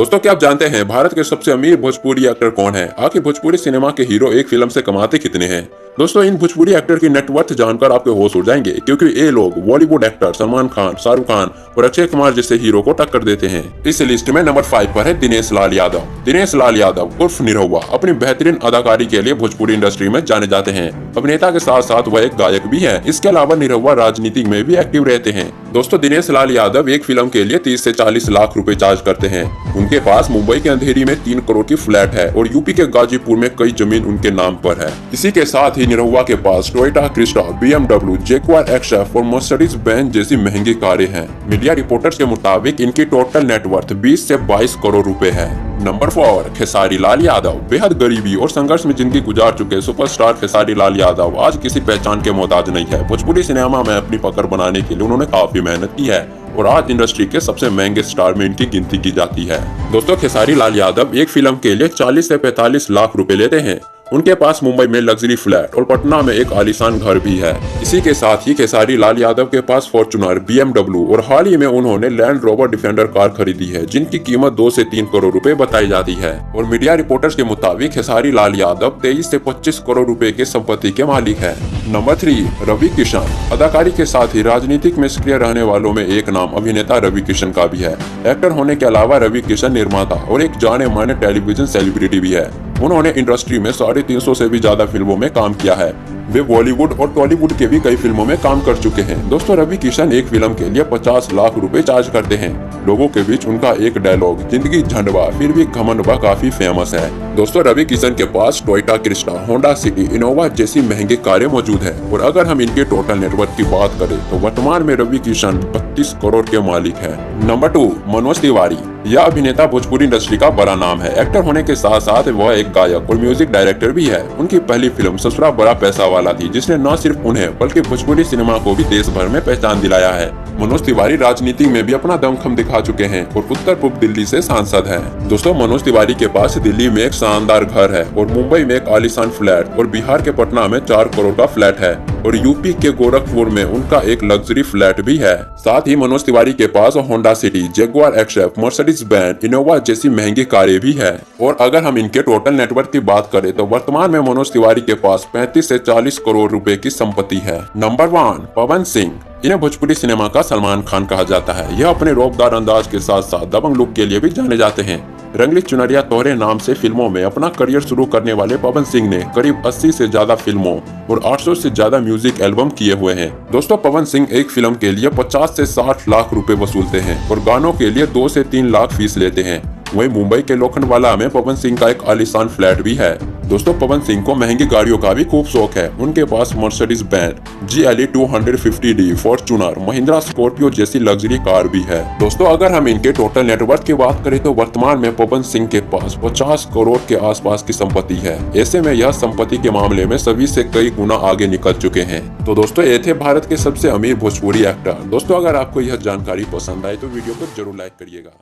दोस्तों, क्या आप जानते हैं भारत के सबसे अमीर भोजपुरी एक्टर कौन है? आखिर भोजपुरी सिनेमा के हीरो एक फिल्म से कमाते कितने हैं? दोस्तों, इन भोजपुरी एक्टर की नेटवर्थ जानकर आपके होश उड़ जाएंगे, क्योंकि ये लोग बॉलीवुड एक्टर सलमान खान, शाहरुख खान और अक्षय कुमार जैसे हीरो को टक्कर देते हैं। इस लिस्ट में नंबर 5 पर है दिनेश लाल यादव। दिनेश लाल यादव उर्फ निरहुआ अपनी बेहतरीन अदाकारी के लिए भोजपुरी इंडस्ट्री में जाने जाते हैं। अभिनेता के साथ साथ वह एक गायक भी है। इसके अलावा निरहुआ राजनीति में भी एक्टिव रहते हैं। दोस्तों, दिनेश लाल यादव एक फिल्म के लिए 30 से 40 लाख रुपए चार्ज करते हैं। उनके पास मुंबई के अंधेरी में 3 करोड़ की फ्लैट है और यूपी के गाजीपुर में कई जमीन उनके नाम पर है। इसी के साथ ही निरहुआ के पास Toyota Crysta, BMW, Jaguar XF और मर्सिडीज बेंज जैसी महंगी कारें हैं। मीडिया रिपोर्टर्स के मुताबिक इनकी टोटल नेटवर्थ 20 से 22 करोड़ रुपए है। नंबर 4, खेसारी लाल यादव। बेहद गरीबी और संघर्ष में जिंदगी गुजार चुके सुपरस्टार खेसारी लाल यादव आज किसी पहचान के मोहताज नहीं है। भोजपुरी सिनेमा में अपनी पकड़ बनाने के लिए उन्होंने काफी मेहनत की है और आज इंडस्ट्री के सबसे महंगे स्टार में इनकी गिनती की जाती है। दोस्तों, खेसारी लाल यादव एक फिल्म के लिए 40 से 45 लाख रुपए लेते हैं। उनके पास मुंबई में लग्जरी फ्लैट और पटना में एक आलीशान घर भी है। इसी के साथ ही खेसारी लाल यादव के पास फॉर्च्यूनर, BMW और हाल ही में उन्होंने लैंड रोवर डिफेंडर कार खरीदी है, जिनकी कीमत 2 से 3 करोड़ रुपए बताई जाती है। और मीडिया रिपोर्टर्स के मुताबिक खेसारी लाल यादव 23 से 25 करोड़ रुपए के संपत्ति के मालिक है। नंबर 3, रवि किशन। अदाकारी के साथ ही राजनीतिक में सक्रिय रहने वालों में एक नाम अभिनेता रवि किशन का भी है। एक्टर होने के अलावा रवि किशन निर्माता और एक जाने माने टेलीविजन सेलिब्रिटी भी है। उन्होंने इंडस्ट्री में 350 से भी ज्यादा फिल्मों में काम किया है। वे बॉलीवुड और टॉलीवुड के भी कई फिल्मों में काम कर चुके हैं। दोस्तों, रवि किशन एक फिल्म के लिए 50 लाख रुपए चार्ज करते हैं। लोगों के बीच उनका एक डायलॉग, जिंदगी झंडवा फिर भी घमंडवा, काफी फेमस है। दोस्तों, रवि किशन के पास Toyota Crysta, Honda City, Innova जैसी महंगी कारें मौजूद है। और अगर हम इनके टोटल नेटवर्थ की बात करें तो वर्तमान में रवि किशन 32 करोड़ के मालिक है। नंबर 2, मनोज तिवारी। यह अभिनेता भोजपुरी इंडस्ट्री का बड़ा नाम है। एक्टर होने के साथ साथ वह एक गायक और म्यूजिक डायरेक्टर भी है। उनकी पहली फिल्म ससुरा बड़ा पैसा वाला थी, जिसने न सिर्फ उन्हें बल्कि भोजपुरी सिनेमा को भी देश भर में पहचान दिलाया है। मनोज तिवारी राजनीति में भी अपना दमखम दिखा चुके हैं और उत्तर पूर्व दिल्ली से सांसद हैं। दोस्तों, मनोज तिवारी के पास दिल्ली में एक शानदार घर है और मुंबई में एक आलीशान फ्लैट और बिहार के पटना में 4 करोड़ का फ्लैट है और यूपी के गोरखपुर में उनका एक लग्जरी फ्लैट भी है। साथ ही मनोज तिवारी के पास Honda City, Jaguar XF, Mercedes Benz, Innova जैसी महंगी कारें भी है। और अगर हम इनके टोटल नेटवर्थ की बात करें तो वर्तमान में मनोज तिवारी के पास 35 से 40 करोड़ रुपए की संपत्ति है। नंबर 1, पवन सिंह। इन्हें भोजपुरी सिनेमा का सलमान खान कहा जाता है। यह अपने रौबदार अंदाज के साथ साथ दबंग लुक के लिए भी जाने जाते हैं। रंगली चुनरिया तोहरे नाम से फिल्मों में अपना करियर शुरू करने वाले पवन सिंह ने करीब 80 से ज्यादा फिल्मों और 800 से ज्यादा म्यूजिक एल्बम किए हुए हैं। दोस्तों, पवन सिंह एक फिल्म के लिए 50 से 60 लाख रुपए वसूलते हैं और गानों के लिए 2 से 3 लाख फीस लेते हैं। वहीं मुंबई के लोखंडवाला में पवन सिंह का एक आलीशान फ्लैट भी है। दोस्तों, पवन सिंह को महंगी गाड़ियों का भी खूब शौक है। उनके पास Mercedes Benz, GLE 250D, Fortuner, Mahindra Scorpio जैसी लग्जरी कार भी है। दोस्तों, अगर हम इनके टोटल नेटवर्थ की बात करें तो वर्तमान में पवन सिंह के पास 50 करोड़ के आसपास की संपत्ति है। ऐसे में यह संपत्ति के मामले में सभी से कई गुना आगे निकल चुके हैं। तो दोस्तों, ये थे भारत के सबसे अमीर भोजपुरी एक्टर। दोस्तों, अगर आपको यह जानकारी पसंद आए तो वीडियो को जरूर लाइक करिएगा।